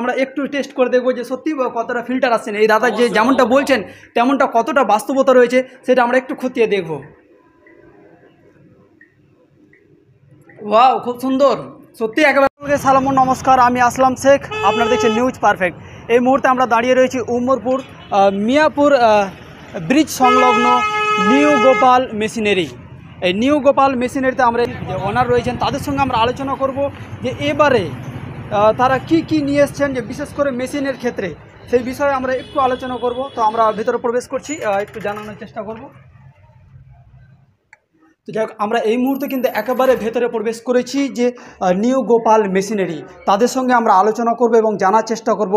আমরা একটু টেস্ট করে দেখবো যে সত্যি কতটা ফিল্টার আসছেন। এই দাদা যে যেমনটা বলছেন তেমনটা কতটা বাস্তবতা রয়েছে সেটা আমরা একটু খতিয়ে দেখবো। ওয়াও, খুব সুন্দর সত্যি একেবারে। সালাম নমস্কার, আমি আসলাম শেখ, আপনারা দেখছেন নিউজ পারফেক্ট। এই মুহূর্তে আমরা দাঁড়িয়ে রয়েছি উমরপুর মিয়াপুর ব্রিজ সংলগ্ন নিউ গোপাল মেশিনারি। এই নিউ গোপাল মেশিনারিতে আমরা যে ওনার রয়েছেন তাদের সঙ্গে আমরা আলোচনা করব যে এবারে তারা কি নিয়ে এসছেন, যে বিশেষ করে মেশিনের ক্ষেত্রে সেই বিষয়ে আমরা একটু আলোচনা করব। তো আমরা ভেতরে প্রবেশ করছি, একটু জানানোর চেষ্টা করব। তো যাই হোক, আমরা এই মুহূর্তে কিন্তু একেবারে ভেতরে প্রবেশ করেছি যে নিউ গোপাল মেশিনারি, তাদের সঙ্গে আমরা আলোচনা করব এবং জানার চেষ্টা করব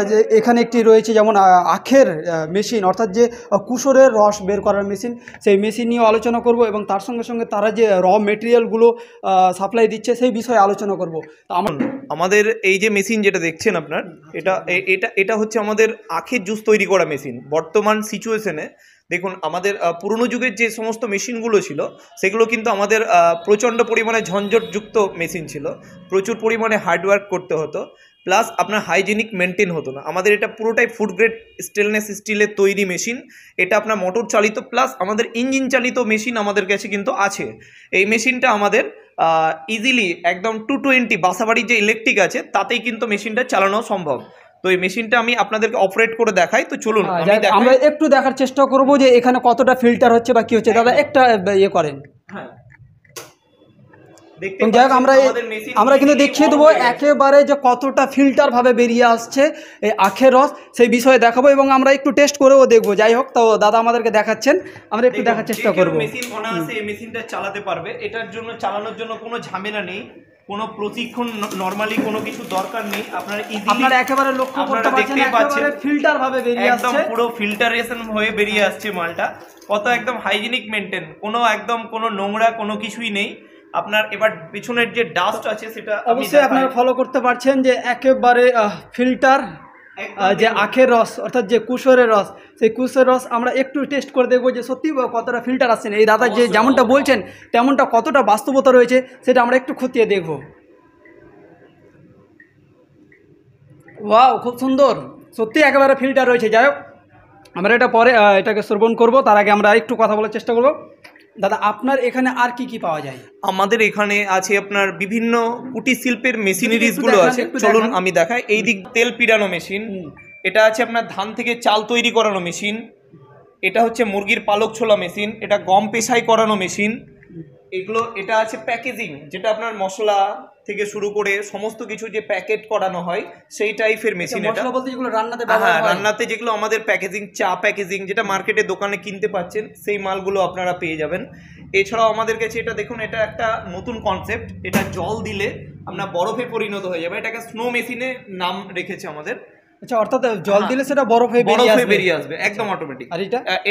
যে এখানে একটি রয়েছে যেমন আখের মেশিন, অর্থাৎ যে কুশরের রস বের করার মেশিন, সেই মেশিন নিয়েও আলোচনা করব এবং তার সঙ্গে সঙ্গে তারা যে র মেটেরিয়ালগুলো সাপ্লাই দিচ্ছে সেই বিষয়ে আলোচনা করব। তো আমাদের এই যে মেশিন যেটা দেখছেন আপনার, এটা হচ্ছে আমাদের আখের জুস তৈরি করা মেশিন। বর্তমান সিচুয়েশনে দেখুন, আমাদের পুরনো যুগের যে সমস্ত মেশিনগুলো ছিল সেগুলো কিন্তু আমাদের প্রচণ্ড পরিমাণে ঝঞ্ঝটযুক্ত মেশিন ছিল, প্রচুর পরিমাণে হার্ডওয়ার্ক করতে হতো, প্লাস আপনার হাইজেনিক মেনটেন হতো না। আমাদের এটা পুরোটাই ফুড গ্রেড স্টেনলেস স্টিলের তৈরি মেশিন। এটা আপনার মোটর চালিত প্লাস আমাদের ইঞ্জিন চালিত মেশিন আমাদের কাছে কিন্তু আছে। এই মেশিনটা আমাদের ইজিলি একদম 220 বাসাবাড়ির যে ইলেকট্রিক আছে তাতেই কিন্তু মেশিনটা চালানো সম্ভব। তো এই মেশিনটা আমি আপনাদেরকে অপারেট করে দেখাই। তো চলুন আমরা একটু দেখার চেষ্টা করব যে এখানে কতটা ফিল্টার হচ্ছে বা কি হচ্ছে। দাদা একটা ইয়ে করেন। হ্যাঁ, যাই হোক, আমরা কিন্তু দেখিয়ে দেবো একেবারে যে কতটা ফিল্টার ভাবে বেরিয়ে আসছে এই আখের রস, সেই বিষয়ে দেখাবো এবং আমরা একটু টেস্ট করেও দেখবো। যাই হোক, তো দাদা আমাদেরকে দেখাচ্ছেন, আমরা একটু দেখার চেষ্টা করবো। মেশিন অনায়াসে এই মেশিনটা চালাতে পারবে। এটার জন্য চালানোর জন্য কোনো ঝামেলা নেই, কোনো প্রশিক্ষণ নরমালি কোনো কিছু দরকার নেই। আপনারা একেবারে লক্ষ্য করতে পাচ্ছেন ফিল্টার ভাবে বেরিয়ে আসছে, একদম পুরো ফিল্টারেশন হয়ে বেরিয়ে আসছে মালটা। কত একদম হাইজেনিক মেনটেন, কোনো নোংরা কোনো কিছুই নেই। আপনার এবার পিছনের যে ডাস্ট আছে সেটা অবশ্যই আপনারা ফলো করতে পারছেন যে একেবারে ফিল্টার যে আখের রস অর্থাৎ যে কুশরের রস, সেই কুশরের রস আমরা একটু টেস্ট করে দেখবো যে সত্যি কতটা ফিল্টার আসছেন। এই দাদা যে যেমনটা বলছেন তেমনটা কতটা বাস্তবতা রয়েছে সেটা আমরা একটু খতিয়ে দেখব। ওয়াও, খুব সুন্দর সত্যি একেবারে ফিল্টার রয়েছে। যাই হোক, আমরা এটা পরে এটাকে শ্রবণ করব, তার আগে আমরা একটু কথা বলার চেষ্টা করব। দাদা, আপনার এখানে আর কি পাওয়া যায়? আমাদের এখানে আছে আপনার বিভিন্ন কুটির শিল্পের মেশিনারিজগুলো আছে। চলুন আমি দেখাই। এই দিক তেল পিড়ানো মেশিন, এটা আছে আপনার ধান থেকে চাল তৈরি করানো মেশিন, এটা হচ্ছে মুরগির পালক ছোলা মেশিন, এটা গম পেশাই করানো মেশিন, এটা আছে প্যাকেজিং, যেটা আপনার মশলা থেকে শুরু করে সমস্ত কিছু যে প্যাকেট করানো হয় সেই টাইপের মেশিন। এটা রান্নাতে যেগুলো আমাদের প্যাকেজিং, চা প্যাকেজিং, যেটা মার্কেটে দোকানে কিনতে পাচ্ছেন সেই মালগুলো আপনারা পেয়ে যাবেন। এছাড়াও আমাদের কাছে এটা দেখুন, এটা একটা নতুন কনসেপ্ট, এটা জল দিলে আপনার বরফে পরিণত হয়ে যাবে। এটাকে স্নো মেশিনে নাম রেখেছে আমাদের। আচ্ছা, অর্থাৎ জল দিলে সেটা বরফ হয়ে বেরিয়ে আসবে একদম অটোমেটিক। আর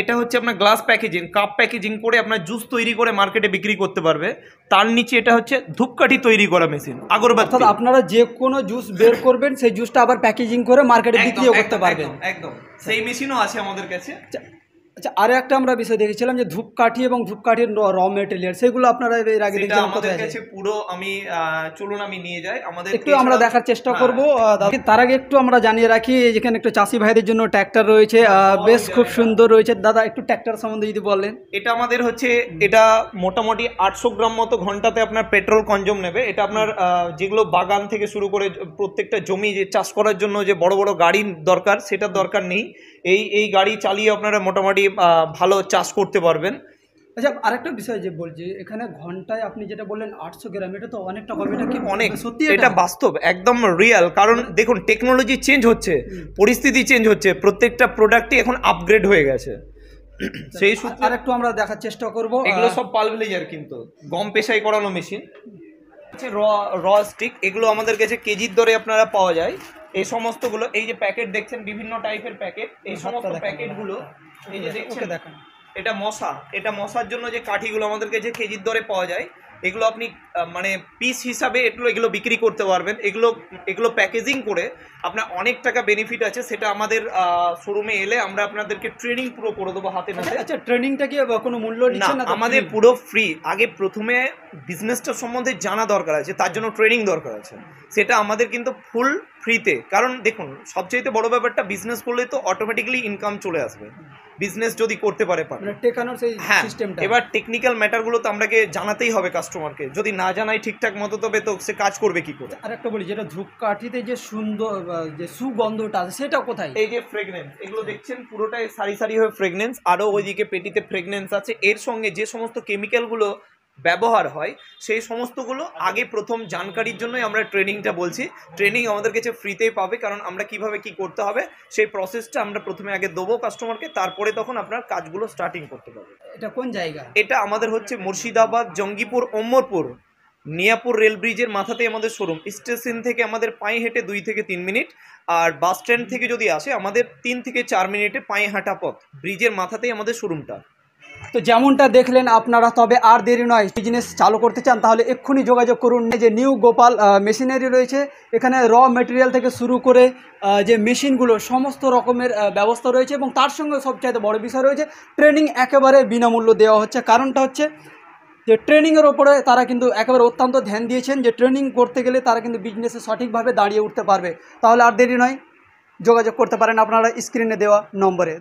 এটা হচ্ছে আপনার গ্লাস প্যাকেজিং, কাপ প্যাকেজিং করে আপনার জুস তৈরি করে মার্কেটে বিক্রি করতে পারবে। তার নিচে এটা হচ্ছে ধূপকাঠি তৈরি করা মেশিন, আগরবাতি। অর্থাৎ আপনারা যে কোনো জুস বের করবেন সেই জুসটা আবার প্যাকেজিং করে মার্কেটে বিক্রিও করতে পারবেন। একদম সেই মেশিনও আছে আমাদের কাছে। আচ্ছা, আর একটা আমরা বিষয় দেখেছিলাম যে ধূপকাঠি এবং ধূপকাঠির র মেটেরিয়াল, সেগুলো আপনারা এর আগে দেখেছেন আমাদের কাছে পুরো। চলুন আমি নিয়ে যাই, আমাদের একটু আমরা দেখার চেষ্টা করব। তার আগে একটু আমরা জানিয়ে রাখি যেখানে একটু চাষি ভাইদের জন্য ট্র্যাক্টর রয়েছে, বেশ খুব সুন্দর রয়েছে। দাদা, একটু ট্র্যাক্টর সম্বন্ধে যদি বলেন। এটা আমাদের হচ্ছে, এটা মোটামুটি 800 গ্রাম মতো ঘন্টাতে আপনার পেট্রোল কনজিউম নেবে। এটা আপনার যেগুলো বাগান থেকে শুরু করে প্রত্যেকটা জমি যে চাষ করার জন্য যে বড় বড় গাড়ি দরকার, সেটার দরকার নেই। এই গাড়ি চালিয়ে আপনারা মোটামুটি ভালো চাষ করতে পারবেন। আচ্ছা, আরেকটা বিষয় যে বলছি, এখানে ঘন্টায় আপনি যেটা বললেন 800 গ্রাম, এটা তো অনেকটা হবে। এটা কি অনেক? সত্যি এটা বাস্তব, একদম রিয়েল। কারণ দেখুন, টেকনোলজি চেঞ্জ হচ্ছে, পরিস্থিতি চেঞ্জ হচ্ছে, প্রত্যেকটা প্রোডাক্টই এখন আপগ্রেড হয়ে গেছে। সেই সূত্রে আরেকটু আমরা দেখার চেষ্টা করব। এগুলো সব পালভেলাইজার, কিন্তু গম পেশাই করানো মেশিন। র স্টিক, এগুলো আমাদের কাছে কেজির দরে আপনারা পাওয়া যায়। এই সমস্তগুলো, এই যে প্যাকেট দেখছেন বিভিন্ন টাইপের প্যাকেট, এই সমস্ত প্যাকেটগুলো এই যে দেখছেন, এটা মশার জন্য যে কাঠিগুলো আমাদের কাছে কেজির দরে পাওয়া যায়। এগুলো আপনি মানে পিস হিসাবে এগুলো বিক্রি করতে পারবেন। এগুলো প্যাকেজিং করে আপনার অনেক টাকা বেনিফিট আছে, সেটা আমাদের শোরুমে এলে আমরা আপনাদেরকে ট্রেনিং পুরো করে দেবো হাতে নাতে। আচ্ছা, ট্রেনিংটা কি কোনো মূল্য না, নিচ্ছে না? আমাদের পুরো ফ্রি। আগে প্রথমে বিজনেসটা সম্বন্ধে জানা দরকার আছে, তার জন্য ট্রেনিং দরকার আছে, সেটা আমাদের কিন্তু ফুল ফ্রিতে। কারণ দেখুন, সবচেয়ে বড় ব্যাপারটা বিজনেস করলে তো অটোমেটিক্যালি ইনকাম চলে আসবে, বিজনেস যদি করতে পারে। টেকানোর সেই হ্যাঁ, সিস্টেমটা। এবার টেকনিক্যাল ম্যাটারগুলো তো আপনাকে জানাতেই হবে কাস্টমারকে, যদি না জানাই ঠিকঠাক মতো তবে তো সে কাজ করবে কি করে। আর একটা বলি, যেটা ধূপকাঠিতে যে সুন্দর যে সুগন্ধটা আছে সেটা কোথায়? এই যে ফ্রেগনেন্স, এগুলো দেখছেন পুরোটাই সারি সারি হয়ে ফ্রেগনেন্স, আরও ওইদিকে পেটিতে ফ্রেগনেন্স আছে। এর সঙ্গে যে সমস্ত কেমিক্যালগুলো ব্যবহার হয় সেই সমস্তগুলো আগে প্রথম জানকারির জন্যই আমরা ট্রেনিংটা বলছি। ট্রেনিং আমাদের কাছে ফ্রিতেই পাবে, কারণ আমরা কিভাবে কি করতে হবে সেই প্রসেসটা আমরা প্রথমে আগে দেবো কাস্টমারকে, তারপরে তখন আপনার কাজগুলো স্টার্টিং করতে পারবে। এটা কোন জায়গা? এটা আমাদের হচ্ছে মুর্শিদাবাদ, জঙ্গিপুর, ওমরপুর, মিয়াপুর রেল ব্রিজের মাথাতেই আমাদের শোরুম। স্টেশন থেকে আমাদের পায়ে হেঁটে 2 থেকে 3 মিনিট, আর বাস স্ট্যান্ড থেকে যদি আসে আমাদের 3 থেকে 4 মিনিটে পায়ে হাঁটা পথ। ব্রিজের মাথাতেই আমাদের শোরুমটা। তো যেমনটা দেখলেন আপনারা, তবে আর দেরি নয়, বিজনেস চালু করতে চান তাহলে এক্ষুনি যোগাযোগ করুন। যে নিউ গোপাল মেশিনারি রয়েছে, এখানে র মেটেরিয়াল থেকে শুরু করে যে মেশিনগুলো সমস্ত রকমের ব্যবস্থা রয়েছে, এবং তার সঙ্গে সবচাইতে বড় বিষয় রয়েছে ট্রেনিং একেবারে বিনামূল্য দেওয়া হচ্ছে। কারণটা হচ্ছে যে ট্রেনিংয়ের ওপরে তারা কিন্তু একেবারে অত্যন্ত ধ্যান দিয়েছেন, যে ট্রেনিং করতে গেলে তারা কিন্তু বিজনেসে সঠিকভাবে দাঁড়িয়ে উঠতে পারবে। তাহলে আর দেরি নয়, যোগাযোগ করতে পারেন আপনারা স্ক্রিনে দেওয়া নম্বরে।